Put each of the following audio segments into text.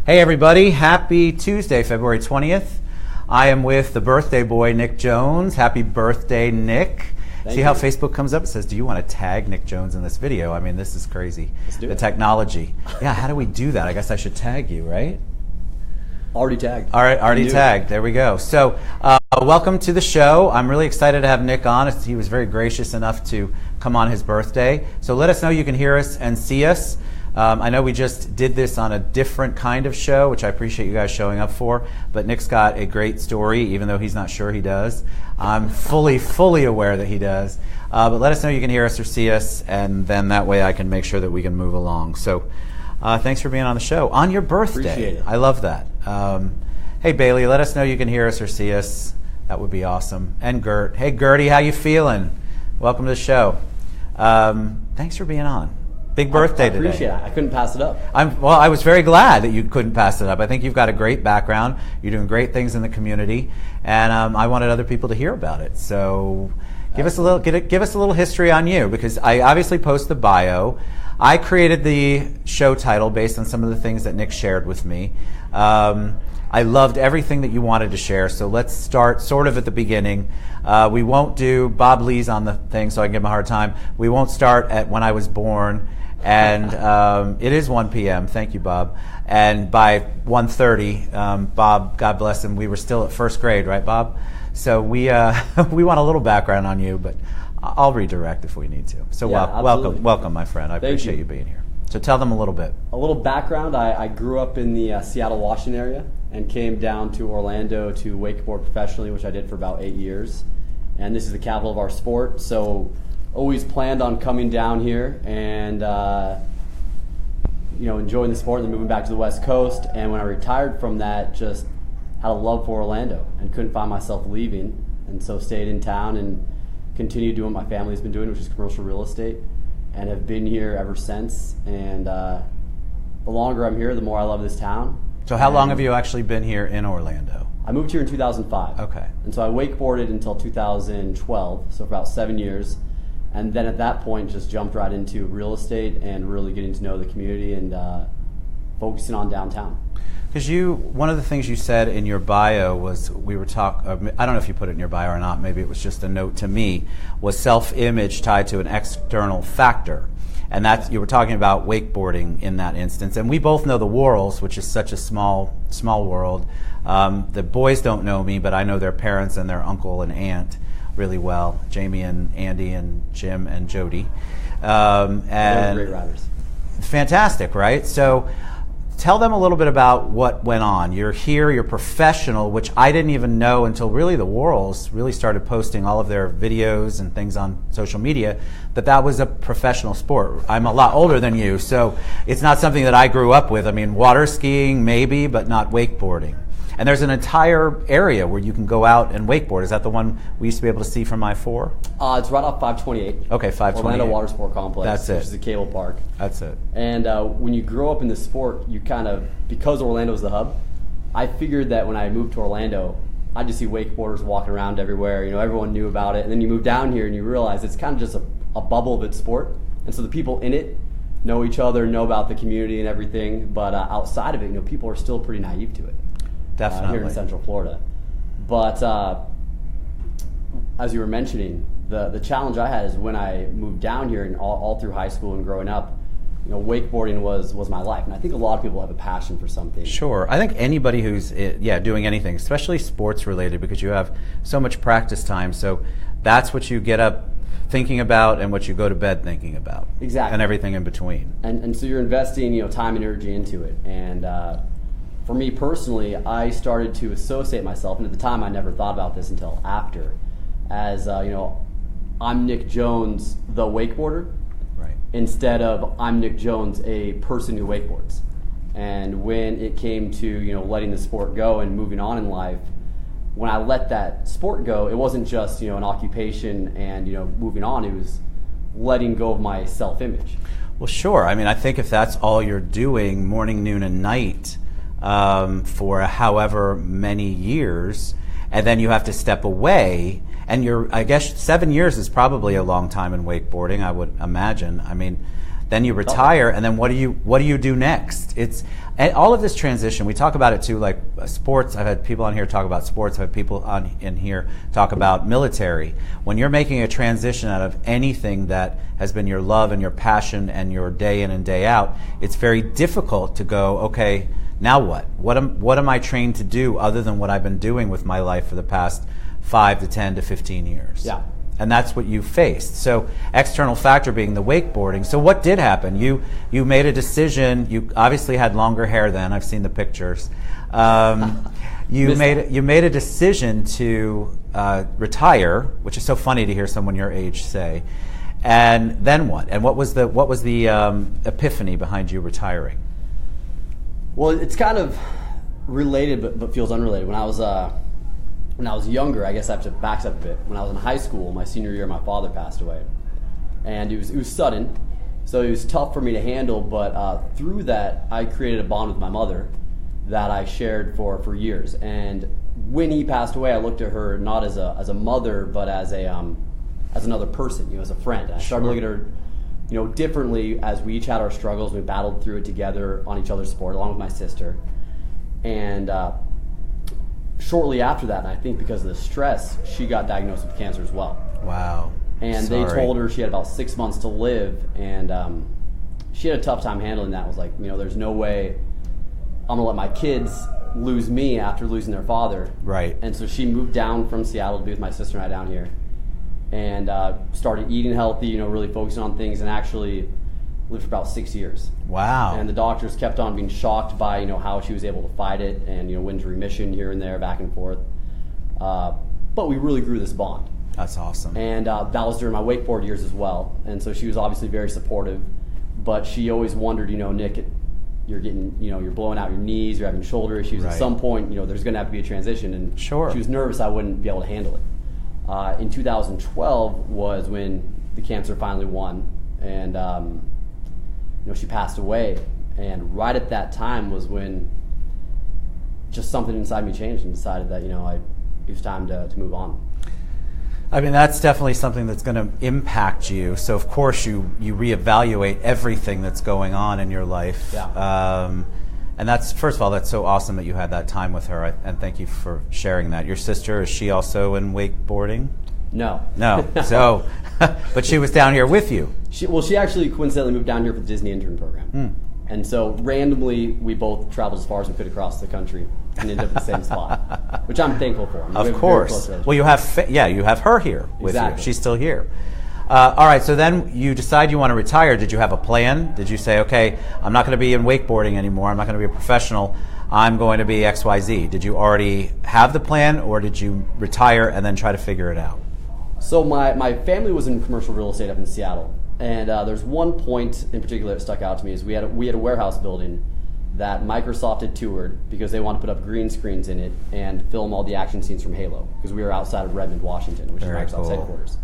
Hey everybody, happy Tuesday, February 20th. I am with the birthday boy, Nick Jones. Happy birthday, Nick. See how Facebook comes up? It says, do you want to tag Nick Jones in this video? I mean, this is crazy. Let's do it. The technology. Yeah, how do we do that? I guess I should tag you, right? Already tagged. All right, already tagged. There we go. So, welcome to the show. I'm really excited to have Nick on. He was very gracious enough to come on his birthday. So let us know you can hear us and see us. I know we just did this on a different kind of show, which I appreciate you guys showing up for, but Nick's got a great story, even though he's not sure he does. I'm fully aware that he does. But let us know you can hear us or see us, and then that way I can make sure that we can move along. So thanks for being on the show. On your birthday. Appreciate it. I love that. Hey, Bailey, let us know you can hear us or see us. That would be awesome. And Gert. Hey, Gertie, how you feeling? Welcome to the show. Thanks for being on. Big birthday today. I appreciate it. I couldn't pass it up. I was very glad that you couldn't pass it up. I think you've got a great background. You're doing great things in the community, and I wanted other people to hear about it. So give us a little history on you, because I obviously post the bio. I created the show title based on some of the things that Nick shared with me. I loved everything that you wanted to share, so let's start sort of at the beginning. We won't do Bob Lee's on the thing, so I can give him a hard time. We won't start at when I was born. And it is 1 p.m. Thank you, Bob. And by 1:30, Bob, God bless him, we were still at first grade, right, Bob? So we want a little background on you, but I'll redirect if we need to. So Yeah, welcome, my friend. I appreciate you being here. So tell them a little bit. A little background. I grew up in the Seattle, Washington area and came down to Orlando to wakeboard professionally, which I did for about 8 years. And this is the capital of our sport, so always planned on coming down here and enjoying the sport and then moving back to the West Coast. And when I retired from that, just had a love for Orlando and couldn't find myself leaving, and so stayed in town and continued doing what my family's been doing, which is commercial real estate, and have been here ever since. And the longer I'm here, the more I love this town. So how long have you actually been here in Orlando? I moved here in 2005. Okay. And so I wakeboarded until 2012, so for about 7 years. And then at that point, just jumped right into real estate and really getting to know the community and focusing on downtown. Because one of the things you said in your bio was, we were talking, I don't know if you put it in your bio or not, maybe it was just a note to me, was self-image tied to an external factor. And that's, you were talking about wakeboarding in that instance. And we both know the Worrells, which is such a small world. The boys don't know me, but I know their parents and their uncle and aunt really well, Jamie and Andy and Jim and Jody. And they're great riders. Fantastic, right? So tell them a little bit about what went on. You're here, you're professional, which I didn't even know until really the Worrells really started posting all of their videos and things on social media, that was a professional sport. I'm a lot older than you, so it's not something that I grew up with. I mean, water skiing maybe, but not wakeboarding. And there's an entire area where you can go out and wakeboard. Is that the one we used to be able to see from I-4? It's right off 528. Okay, 528. Orlando Water Sport Complex. That's it. Which is a cable park. That's it. And when you grow up in the sport, you kind of, because Orlando's the hub, I figured that when I moved to Orlando, I'd just see wakeboarders walking around everywhere. Everyone knew about it. And then you move down here and you realize it's kind of just a bubble of its sport. And so the people in it know each other, know about the community and everything. But outside of it, people are still pretty naive to it. Definitely. Here in Central Florida. But as you were mentioning, the challenge I had is when I moved down here and all through high school and growing up, wakeboarding was my life. And I think a lot of people have a passion for something. Sure. I think anybody who's doing anything, especially sports related, because you have so much practice time. So that's what you get up thinking about and what you go to bed thinking about. Exactly. And everything in between. And so you're investing time and energy into it. And for me personally, I started to associate myself, and at the time I never thought about this until after, as I'm Nick Jones, the wakeboarder, right, instead of I'm Nick Jones, a person who wakeboards. And when it came to letting the sport go and moving on in life, when I let that sport go, it wasn't just an occupation and moving on. It was letting go of my self-image. Well, sure. I mean, I think if that's all you're doing morning, noon, and night for however many years, and then you have to step away, and I guess 7 years is probably a long time in wakeboarding, I would imagine. I mean, then you retire, and then what do you do next? And all of this transition, we talk about it too, like sports. I've had people on here talk about sports. I've had people in here talk about military. When you're making a transition out of anything that has been your love and your passion and your day in and day out, it's very difficult to go, okay, now what? What am I trained to do other than what I've been doing with my life for the past 5 to 10 to 15 years? Yeah. And that's what you faced. So external factor being the wakeboarding. So what did happen? You made a decision. You obviously had longer hair then. I've seen the pictures. You made a decision to retire, which is so funny to hear someone your age say. And then what? And what was the epiphany behind you retiring? Well, it's kind of related, but feels unrelated. When I was younger, I guess I have to back up a bit. When I was in high school, my senior year, my father passed away, and it was sudden, so it was tough for me to handle. But through that, I created a bond with my mother that I shared for years. And when he passed away, I looked at her not as a mother, but as another person, as a friend. And I started looking at her, differently as we each had our struggles. We battled through it together on each other's support, along with my sister, and. Shortly after that, and I think because of the stress, she got diagnosed with cancer as well. Wow. And Sorry. They told her she had about 6 months to live, and she had a tough time handling that. It was like, there's no way I'm going to let my kids lose me after losing their father. Right. And so she moved down from Seattle to be with my sister and I down here, and started eating healthy, really focusing on things, and actually lived for about 6 years. Wow. And the doctors kept on being shocked by how she was able to fight it, and went into remission here and there, back and forth. But we really grew this bond. That's awesome. And that was during my wakeboard years as well. And so she was obviously very supportive, but she always wondered, Nick, you're getting, you're blowing out your knees, you're having shoulder issues. Right. At some point, there's going to have to be a transition. And Sure. She was nervous I wouldn't be able to handle it. In 2012 was when the cancer finally won, and she passed away, and right at that time was when just something inside me changed and decided that it was time to move on. I mean, that's definitely something that's going to impact you. So of course you reevaluate everything that's going on in your life. Yeah. And that's, first of all, that's so awesome that you had that time with her, and thank you for sharing that. Your sister, is she also in wakeboarding? No. So, but she was down here with you. She actually coincidentally moved down here for the Disney intern program. And so randomly, we both traveled as far as we could across the country and ended up in the same spot, which I'm thankful for. Of course. Well, you have her here with you. She's still here. All right, so then you decide you want to retire. Did you have a plan? Did you say, okay, I'm not going to be in wakeboarding anymore. I'm not going to be a professional. I'm going to be XYZ. Did you already have the plan, or did you retire and then try to figure it out? So my family was in commercial real estate up in Seattle, and there's one point in particular that stuck out to me. Is we had a warehouse building that Microsoft had toured because they wanted to put up green screens in it and film all the action scenes from Halo, because we were outside of Redmond, Washington, which is Microsoft's headquarters.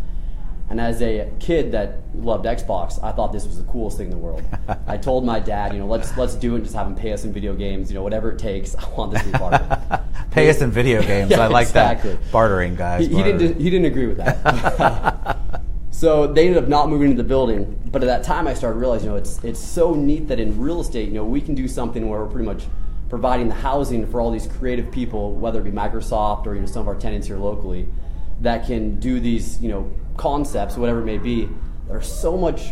And as a kid that loved Xbox, I thought this was the coolest thing in the world. I told my dad, let's do it and just have him pay us in video games, whatever it takes. I want this to be part of it. Pay us in video games. Yeah, I like exactly. that. Bartering, guys. He didn't agree with that. So they ended up not moving into the building. But at that time, I started realizing, it's so neat that in real estate, we can do something where we're pretty much providing the housing for all these creative people, whether it be Microsoft or some of our tenants here locally, that can do these, concepts, whatever it may be, that are so much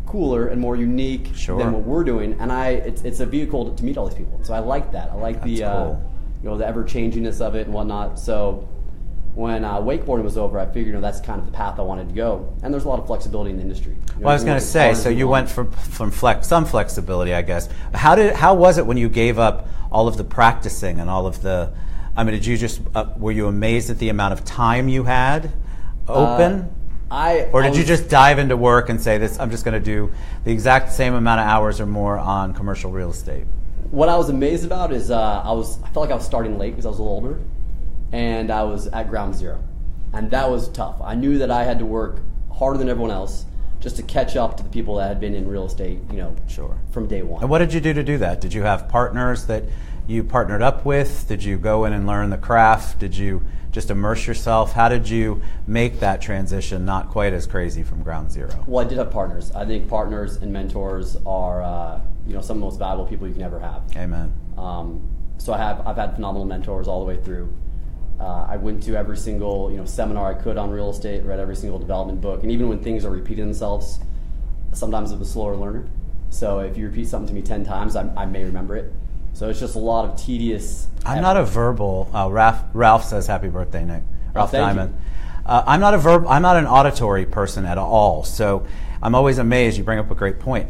cooler and more unique than what we're doing. And it's a vehicle to meet all these people. So I like that. I like the the ever changingness of it and whatnot. So when wakeboarding was over, I figured that's kind of the path I wanted to go. And there's a lot of flexibility in the industry. Well, I was going to say, so you went from some flexibility, I guess. How was it when you gave up all of the practicing and all of the? I mean, did you just were you amazed at the amount of time you had open? Did you just dive into work and say, I'm just going to do the exact same amount of hours or more on commercial real estate? What I was amazed about is I felt like I was starting late because I was a little older, and I was at ground zero. And that was tough. I knew that I had to work harder than everyone else just to catch up to the people that had been in real estate, from day one. And what did you do to do that? Did you have partners that you partnered up with? Did you go in and learn the craft? Did you just immerse yourself? How did you make that transition not quite as crazy from ground zero? Well, I did have partners. I think partners and mentors are some of the most valuable people you can ever have. Amen. So I've had phenomenal mentors all the way through. I went to every single seminar I could on real estate, read every single development book, and even when things are repeating themselves, sometimes I'm a slower learner. So if you repeat something to me 10 times, I may remember it. So it's just a lot of tedious. I'm not a verbal. Ralph says happy birthday, Nick. Ralph Diamond. You. I'm not an auditory person at all. So I'm always amazed. You bring up a great point.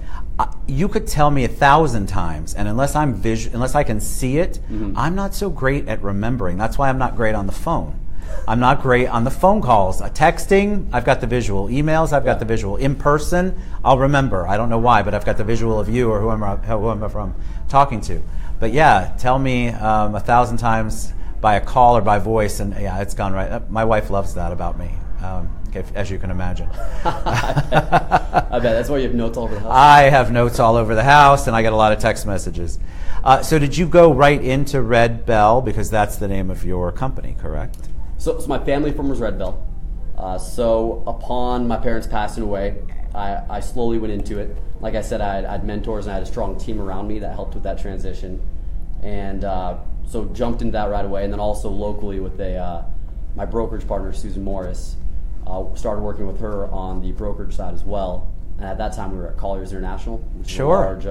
You could tell me 1,000 times, and unless I can see it, I'm not so great at remembering. That's why I'm not great on the phone. I'm not great on the phone calls. Texting, I've got the visual. Emails, I've got the visual. In person, I'll remember. I don't know why, but I've got the visual of you or whoever I'm talking to. But yeah, tell me 1,000 times by a call or by voice, and yeah, it's gone right. My wife loves that about me. As you can imagine. I bet. That's why you have notes all over the house. I have notes all over the house, and I get a lot of text messages. So did you go right into Red Bell, because that's the name of your company, correct? So my family firm was Red Bell. So upon my parents passing away, I slowly went into it. Like I said, I had mentors and I had a strong team around me that helped with that transition. And so jumped into that right away. And then also locally with my brokerage partner, Susan Morris, started working with her on the brokerage side as well. And at that time, we were at Colliers International, which is a large,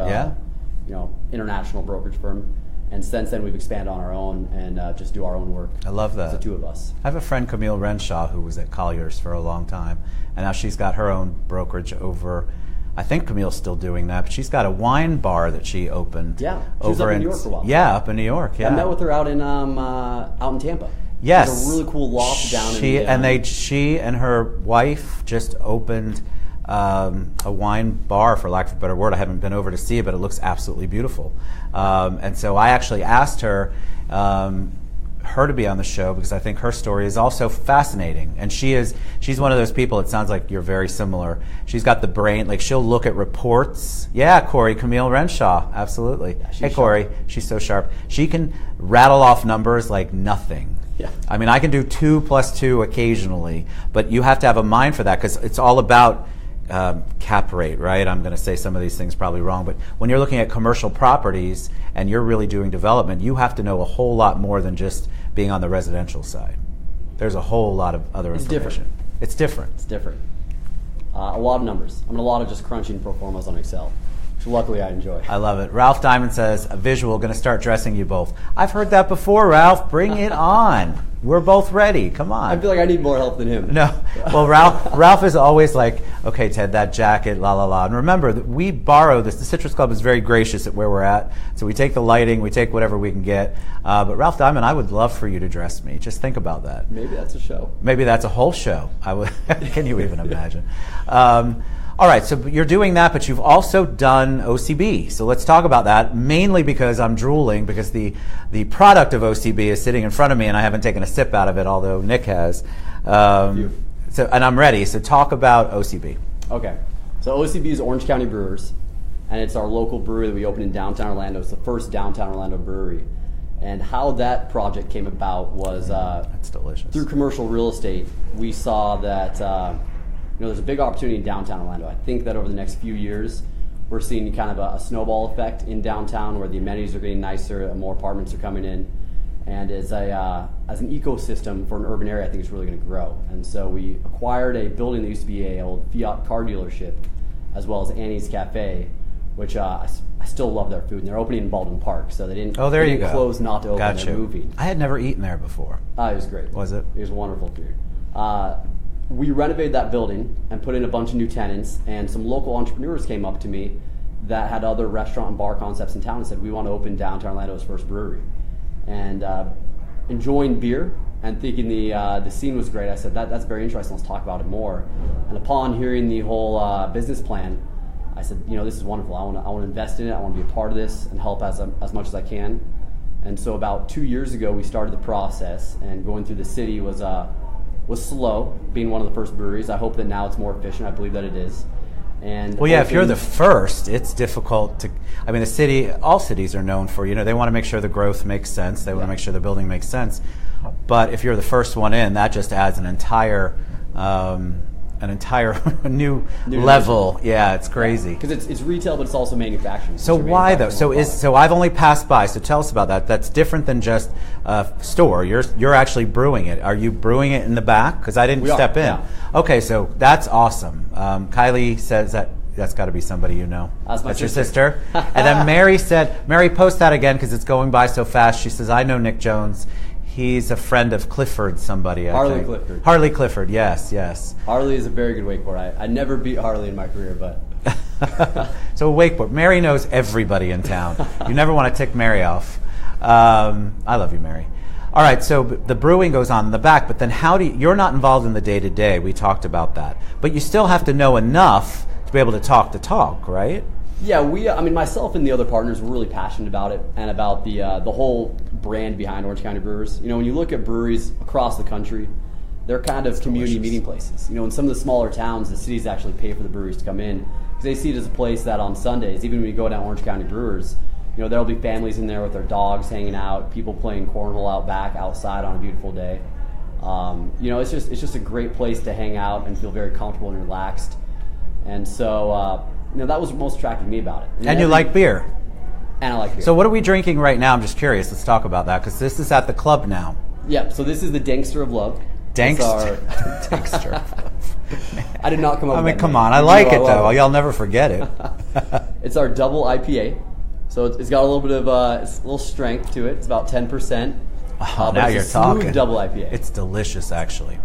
international brokerage firm. And since then, we've expanded on our own and just do our own work. I love that. The two of us. I have a friend, Camille Renshaw, who was at Colliers for a long time, and now she's got her own brokerage over. I think Camille's still doing that, but she's got a wine bar that she opened. Yeah, she was up in New York for a while. Yeah, up in New York. Yeah, I met with her out in Tampa. Yes, she has a really cool loft down in. She and her wife just opened a wine bar, for lack of a better word. I haven't been over to see it, but it looks absolutely beautiful. And so I actually asked her to be on the show because I think her story is also fascinating. And she's one of those people, it sounds like you're very similar. She's got the brain, like she'll look at reports. Yeah, Corey, Camille Renshaw, absolutely. Yeah, hey, Corey, she's so sharp. She can rattle off numbers like nothing. Yeah. I mean, I can do 2 + 2 occasionally, but you have to have a mind for that because it's all about cap rate, right? I'm going to say some of these things probably wrong, but when you're looking at commercial properties and you're really doing development, you have to know a whole lot more than just being on the residential side. There's a whole lot of other information. It's different. It's different. A lot of numbers. I mean, a lot of just crunching pro formas on Excel, which luckily I enjoy. I love it. Ralph Diamond says, a visual, going to start dressing you both. I've heard that before, Ralph. Bring it on. We're both ready. Come on. I feel like I need more help than him. No. Well, Ralph is always like, okay, Ted, that jacket, la, la, la. And remember, that we borrow this. The Citrus Club is very gracious at where we're at. So we take the lighting, we take whatever we can get. But Ralph Diamond, I would love for you to dress me. Just think about that. Maybe that's a show. Maybe that's a whole show. Can you even imagine? All right, so you're doing that, but you've also done OCB. So let's talk about that, mainly because I'm drooling, because the product of OCB is sitting in front of me, and I haven't taken a sip out of it, although Nick has. And I'm ready, so talk about OCB. Okay, so OCB is Orange County Brewers, and it's our local brewery that we opened in downtown Orlando. It's the first downtown Orlando brewery. And how that project came about was that's delicious. Through commercial real estate, we saw that there's a big opportunity in downtown Orlando. I think that over the next few years, we're seeing kind of a snowball effect in downtown where the amenities are getting nicer, more apartments are coming in. And as an ecosystem for an urban area, I think it's really going to grow. And so we acquired a building that used to be an old Fiat car dealership, as well as Annie's Cafe, which I still love their food. And they're opening in Baldwin Park, so they didn't close not to open. Gotcha. They're moving. I had never eaten there before. It was great. Was it? It was wonderful food. We renovated that building and put in a bunch of new tenants, and some local entrepreneurs came up to me that had other restaurant and bar concepts in town and said, we want to open downtown Orlando's first brewery. And enjoying beer and thinking the scene was great, I said, that's very interesting, let's talk about it more. And upon hearing the whole business plan, I said, this is wonderful, I want to invest in it, I want to be a part of this and help as much as I can. And so about 2 years ago, we started the process, and going through the city was slow, being one of the first breweries. I hope that now it's more efficient. I believe that it is. And well, yeah, if you're the first, it's difficult to. I mean, all cities are known for, they want to make sure the growth makes sense. They want to make sure the building makes sense. But if you're the first one in, that just adds an entire new level. Division. Yeah, it's crazy. Because it's retail, but it's also manufacturing. So why though? So I've only passed by. So tell us about that. That's different than just a store. You're actually brewing it. Are you brewing it in the back? Because I didn't step in. Yeah. Okay, so that's awesome. Kylie says that's got to be somebody you know. That's your sister. And then Mary said, Mary, post that again because it's going by so fast. She says, I know Nick Jones. He's a friend of Clifford, somebody. Harley Clifford. Harley Clifford, yes. Harley is a very good wakeboard. I never beat Harley in my career, but. So wakeboard. Mary knows everybody in town. You never want to tick Mary off. I love you, Mary. All right, so the brewing goes on in the back, but then you're not involved in the day-to-day. We talked about that. But you still have to know enough to be able to talk, right? Yeah, myself and the other partners were really passionate about it and about the whole brand behind Orange County Brewers. When you look at breweries across the country, they're kind of community meeting places. In some of the smaller towns, the cities actually pay for the breweries to come in because they see it as a place that on Sundays, even when you go down Orange County Brewers, there'll be families in there with their dogs hanging out, people playing cornhole out back outside on a beautiful day. It's just a great place to hang out and feel very comfortable and relaxed. And so, that was what most attracted me about it. And you like beer. And I like beer. So what are we drinking right now? I'm just curious. Let's talk about that because this is at the club now. Yeah, so this is the Dankster of Love. Dankster. I did not come up with that come name. on. I like it, though. Y'all never forget it. It's our double IPA. So it's got a little bit of a little strength to it. It's about 10%. Oh, now you're talking. Double IPA. It's delicious, actually.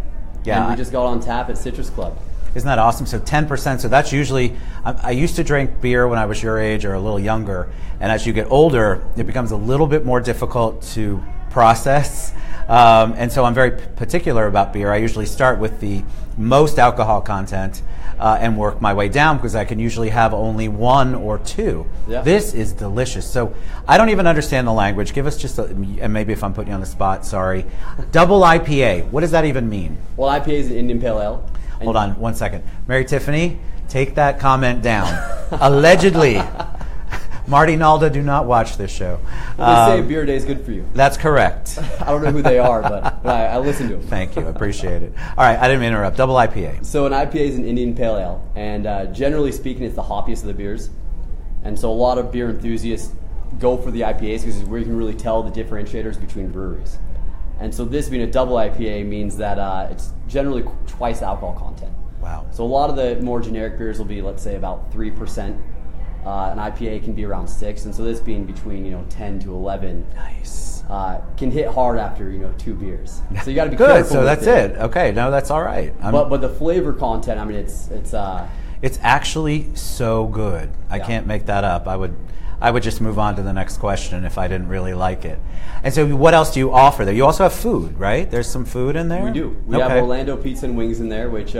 Yeah. And we just got on tap at Citrus Club. Isn't that awesome? So 10%. So that's usually, I used to drink beer when I was your age or a little younger. And as you get older, it becomes a little bit more difficult to process. And so I'm very particular about beer. I usually start with the most alcohol content and work my way down because I can usually have only one or two. Yeah. This is delicious. So I don't even understand the language. Give us just and maybe if I'm putting you on the spot, sorry. Double IPA. What does that even mean? Well, IPA is an Indian Pale Ale. Hold on 1 second. Mary Tiffany, take that comment down. Allegedly. Marty Nalda, do not watch this show. Well, they say beer day is good for you. That's correct. I don't know who they are, but I listen to them. Thank you. I appreciate it. All right, I didn't mean to interrupt. Double IPA. So an IPA is an Indian Pale Ale, and generally speaking, it's the hoppiest of the beers. And so a lot of beer enthusiasts go for the IPAs because it's where you can really tell the differentiators between breweries. And so this being a double IPA means that it's generally twice the alcohol content. Wow. So a lot of the more generic beers will be, let's say, about 3%. An IPA can be around 6%, and so this being between 10 to 11. Nice. Can hit hard after 2 beers. So you got to be good. careful. So with that's it. Okay, no, that's all right. But the flavor content, it's actually so good. I can't make that up. I would just move on to the next question if I didn't really like it. And so what else do you offer there? You also have food, right? There's some food in there? We do. We have Orlando Pizza and Wings in there, which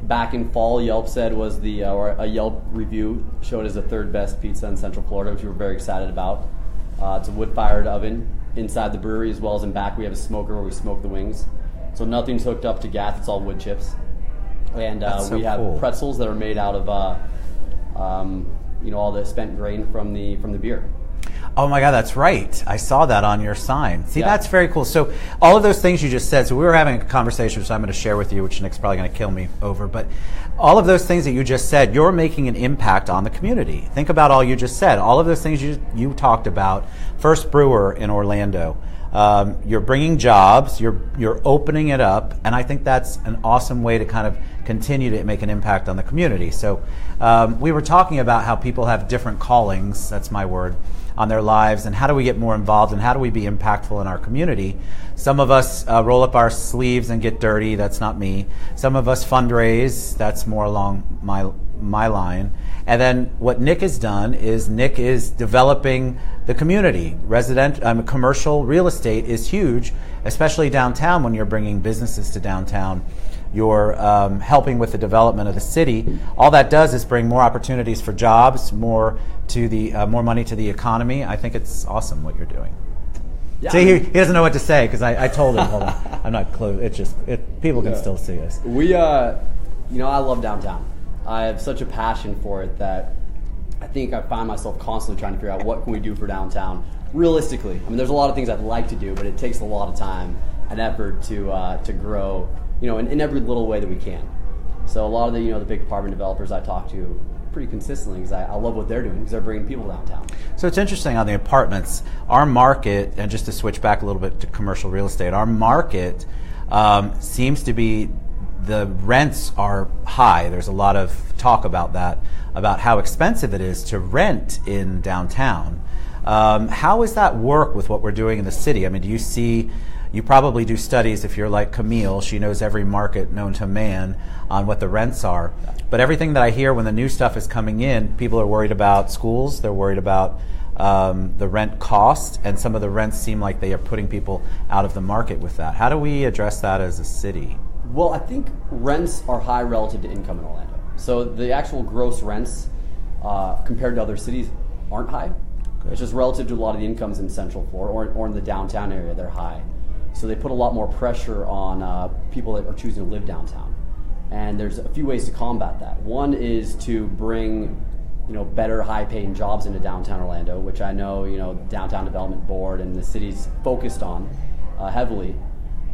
back in fall Yelp said was or a Yelp review showed as the 3rd best pizza in Central Florida, which we were very excited about. It's a wood-fired oven inside the brewery as well as in back. We have a smoker where we smoke the wings. So nothing's hooked up to gas. It's all wood chips. And we have pretzels that are made out of all the spent grain from the beer. Oh my God, that's right. I saw that on your sign. See, that's very cool. So all of those things you just said, so we were having a conversation which I'm going to share with you, which Nick's probably going to kill me over, but all of those things that you just said, you're making an impact on the community. Think about all you just said. All of those things you talked about. First brewer in Orlando. You're bringing jobs, you're opening it up, and I think that's an awesome way to kind of continue to make an impact on the community. So we were talking about how people have different callings, that's my word, on their lives, and how do we get more involved and how do we be impactful in our community. Some of us roll up our sleeves and get dirty, that's not me. Some of us fundraise, that's more along my line. And then what Nick has done is Nick is developing the community. Commercial real estate is huge, especially downtown when you're bringing businesses to downtown. You're helping with the development of the city. All that does is bring more opportunities for jobs, more money to the economy. I think it's awesome what you're doing. Yeah, see, he doesn't know what to say because I told him, hold on, I'm not close. It's just people can still see us. I love downtown. I have such a passion for it that I think I find myself constantly trying to figure out what can we do for downtown realistically. I mean, there's a lot of things I'd like to do, but it takes a lot of time and effort to grow, in every little way that we can. So a lot of the big apartment developers I talk to pretty consistently because I love what they're doing because they're bringing people downtown. So it's interesting on the apartments, our market, and just to switch back a little bit to commercial real estate, our market seems to be, the rents are high. There's a lot of talk about that, about how expensive it is to rent in downtown. How does that work with what we're doing in the city? I mean, you probably do studies if you're like Camille, she knows every market known to man on what the rents are. But everything that I hear when the new stuff is coming in, people are worried about schools, they're worried about the rent cost, and some of the rents seem like they are putting people out of the market with that. How do we address that as a city? Well, I think rents are high relative to income in Orlando. So the actual gross rents compared to other cities aren't high. Good. It's just relative to a lot of the incomes in Central Florida or in the downtown area, they're high. So they put a lot more pressure on people that are choosing to live downtown. And there's a few ways to combat that. One is to bring better high-paying jobs into downtown Orlando, which I know Downtown Development Board and the city's focused on heavily.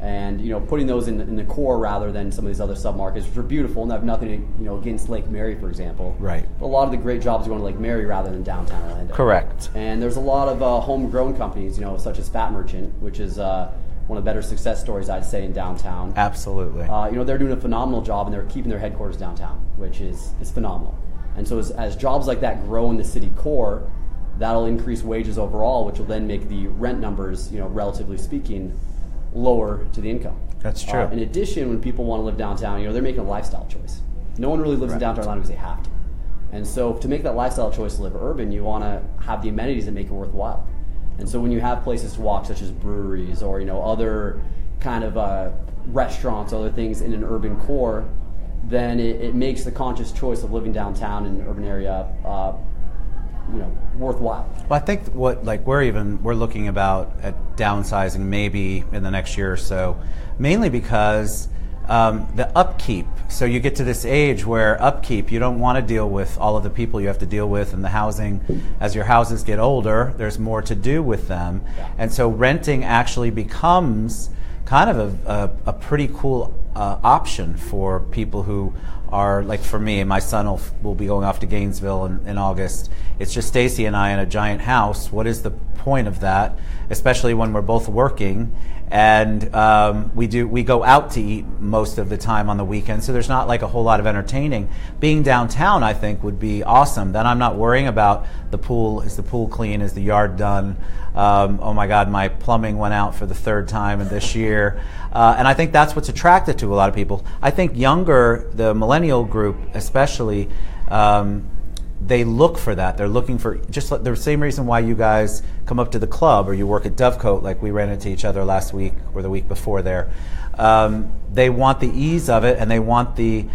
And putting those in the core rather than some of these other submarkets, which are beautiful and have nothing against Lake Mary, for example. Right. But a lot of the great jobs are going to Lake Mary rather than downtown Orlando. Correct. And there's a lot of homegrown companies, such as Fat Merchant, which is one of the better success stories, I'd say, in downtown. Absolutely. They're doing a phenomenal job, and they're keeping their headquarters downtown, which is phenomenal. And so as jobs like that grow in the city core, that'll increase wages overall, which will then make the rent numbers, relatively speaking, lower to the income. That's true. In addition, when people want to live downtown, they're making a lifestyle choice. No one really lives in downtown Orlando because they have to. And so to make that lifestyle choice to live urban, you want to have the amenities that make it worthwhile. And so when you have places to walk, such as breweries or other kind of restaurants, other things in an urban core, then it makes the conscious choice of living downtown in an urban area, worthwhile. Well, I think we're looking at downsizing maybe in the next year or so, mainly because the upkeep. So you get to this age where upkeep, you don't want to deal with all of the people you have to deal with and the housing. As your houses get older, there's more to do with them. Yeah. And so renting actually becomes kind of a pretty cool option for people who are, like for me, my son will be going off to Gainesville in August. It's just Stacy and I in a giant house. What is the point of that, especially when we're both working? And we go out to eat most of the time on the weekend, so there's not like a whole lot of entertaining. Being downtown, I think, would be awesome. Then I'm not worrying about the pool. Is the pool clean? Is the yard done? Oh my God, my plumbing went out for the third time in this year. And I think that's what's attracted to a lot of people. I think younger, the millennial group especially, they look for that. They're looking for just the same reason why you guys come up to the club or you work at Dovecote, like we ran into each other last week or the week before there. They want the ease of it, and they want the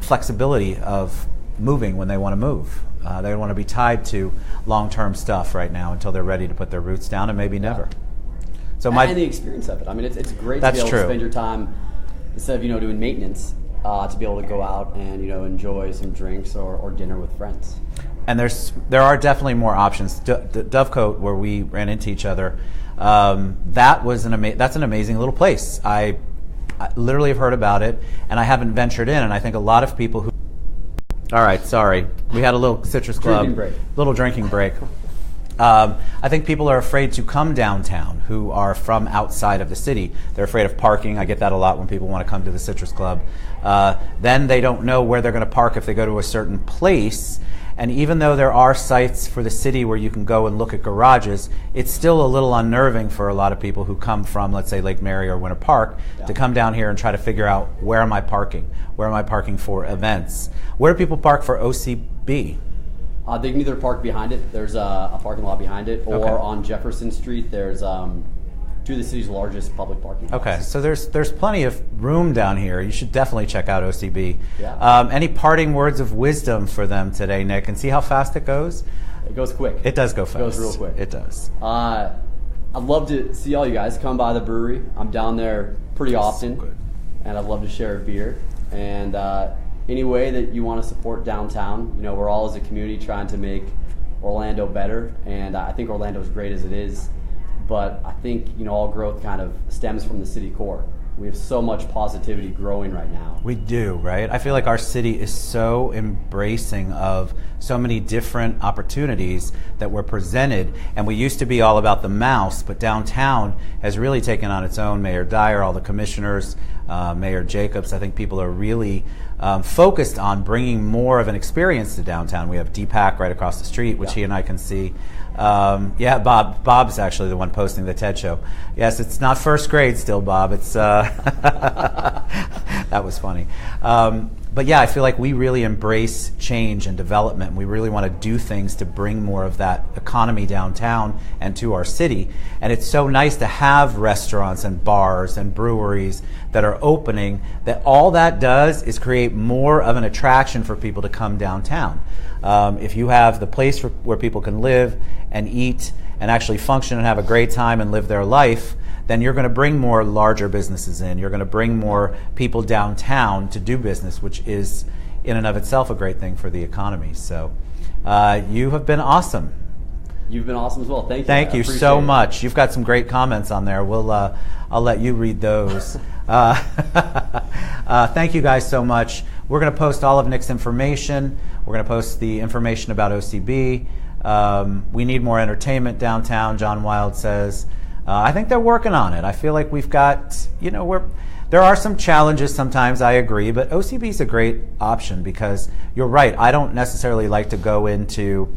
flexibility of moving when they want to move. They don't want to be tied to long-term stuff right now until they're ready to put their roots down, and maybe never. So and the experience of it. I mean, it's great to be able to spend your time, instead of doing maintenance, to be able to go out and enjoy some drinks or dinner with friends. And there are definitely more options. Dovecote, where we ran into each other, that's an amazing little place. I literally have heard about it, and I haven't ventured in. And I think a lot of people who. All right, sorry, we had a little Citrus Club, drinking break. I think people are afraid to come downtown who are from outside of the city. They're afraid of parking. I get that a lot when people want to come to the Citrus Club. Then they don't know where they're going to park if they go to a certain place. And even though there are sites for the city where you can go and look at garages, it's still a little unnerving for a lot of people who come from, let's say, Lake Mary or Winter Park, to come down here and try to figure out, where am I parking? Where am I parking for events? Where do people park for OCB? They can either park behind it. There's a parking lot behind it, or on Jefferson Street, there's two of the city's largest public parking lots. Okay, so there's plenty of room down here. You should definitely check out OCB. Yeah. Any parting words of wisdom for them today, Nick? And see how fast it goes? It goes quick. It does go fast. It goes real quick. It does. I'd love to see all you guys come by the brewery. I'm down there pretty often. So good. And I'd love to share a beer. And any way that you want to support downtown, we're all as a community trying to make Orlando better, and I think Orlando is great as it is, but I think all growth kind of stems from the city core. We have so much positivity growing right now. We do, right? I feel like our city is so embracing of so many different opportunities that were presented, and we used to be all about the mouse, but downtown has really taken on its own. Mayor Dyer, all the commissioners, Mayor Jacobs, I think people are really focused on bringing more of an experience to downtown. We have Deepak right across the street, which he and I can see. Bob's actually the one posting the TED show. Yes, it's not first grade still, Bob. It's that was funny. But yeah, I feel like we really embrace change and development. We really want to do things to bring more of that economy downtown and to our city. And it's so nice to have restaurants and bars and breweries that are opening, that all that does is create more of an attraction for people to come downtown. If you have the place where people can live and eat and actually function and have a great time and live their life, then you're going to bring more larger businesses in. You're going to bring more people downtown to do business, which is in and of itself a great thing for the economy. So you have been awesome. You've been awesome as well. Thank you. Thank you so much. You've got some great comments on there. I'll let you read those. Thank you guys so much. We're going to post all of Nick's information. We're going to post the information about OCB. We need more entertainment downtown, John Wild says. I think they're working on it. I feel like we've got, there are some challenges sometimes, I agree, but OCB is a great option because you're right. I don't necessarily like to go into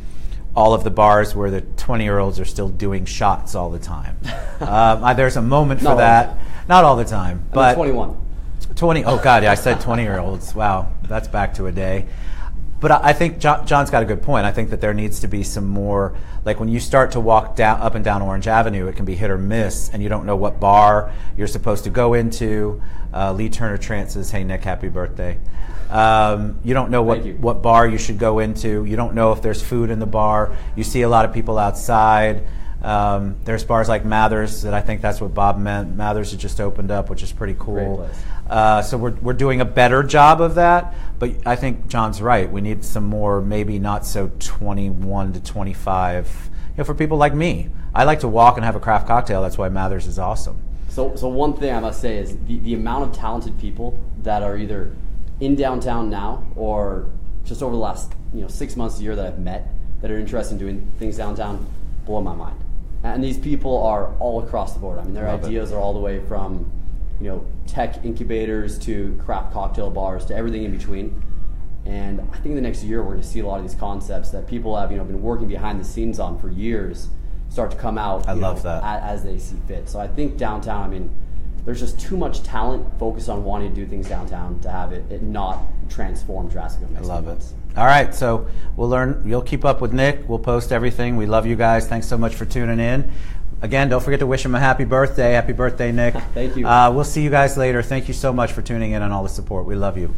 all of the bars where the 20-year-olds are still doing shots all the time. There's a moment for that. Not all the time. But 21. 20, oh God, yeah, I said 20-year-olds. Wow, that's back to a day. But I think John's got a good point. I think that there needs to be some more, like when you start to walk up and down Orange Avenue, it can be hit or miss, and you don't know what bar you're supposed to go into. Lee Turner Trant says, hey, Nick, happy birthday. You don't know what bar you should go into. You don't know if there's food in the bar. You see a lot of people outside. There's bars like Mathers that I think that's what Bob meant. Mathers has just opened up, which is pretty cool. So we're doing a better job of that, but I think John's right. We need some more, maybe not so 21 to 25. For people like me, I like to walk and have a craft cocktail. That's why Mathers is awesome. So one thing I must say is the amount of talented people that are either in downtown now or just over the last 6 months, a year that I've met that are interested in doing things downtown blow my mind. And these people are all across the board. I mean, their ideas are all the way from tech incubators to craft cocktail bars to everything in between. And I think the next year we're going to see a lot of these concepts that people have been working behind the scenes on for years start to come out. I love that. As they see fit. So I think downtown, there's just too much talent focused on wanting to do things downtown to have it not transform drastically. I love it. All right, so we'll learn. You'll keep up with Nick. We'll post everything. We love you guys. Thanks so much for tuning in. Again, don't forget to wish him a happy birthday. Happy birthday, Nick. Thank you. We'll see you guys later. Thank you so much for tuning in and all the support. We love you.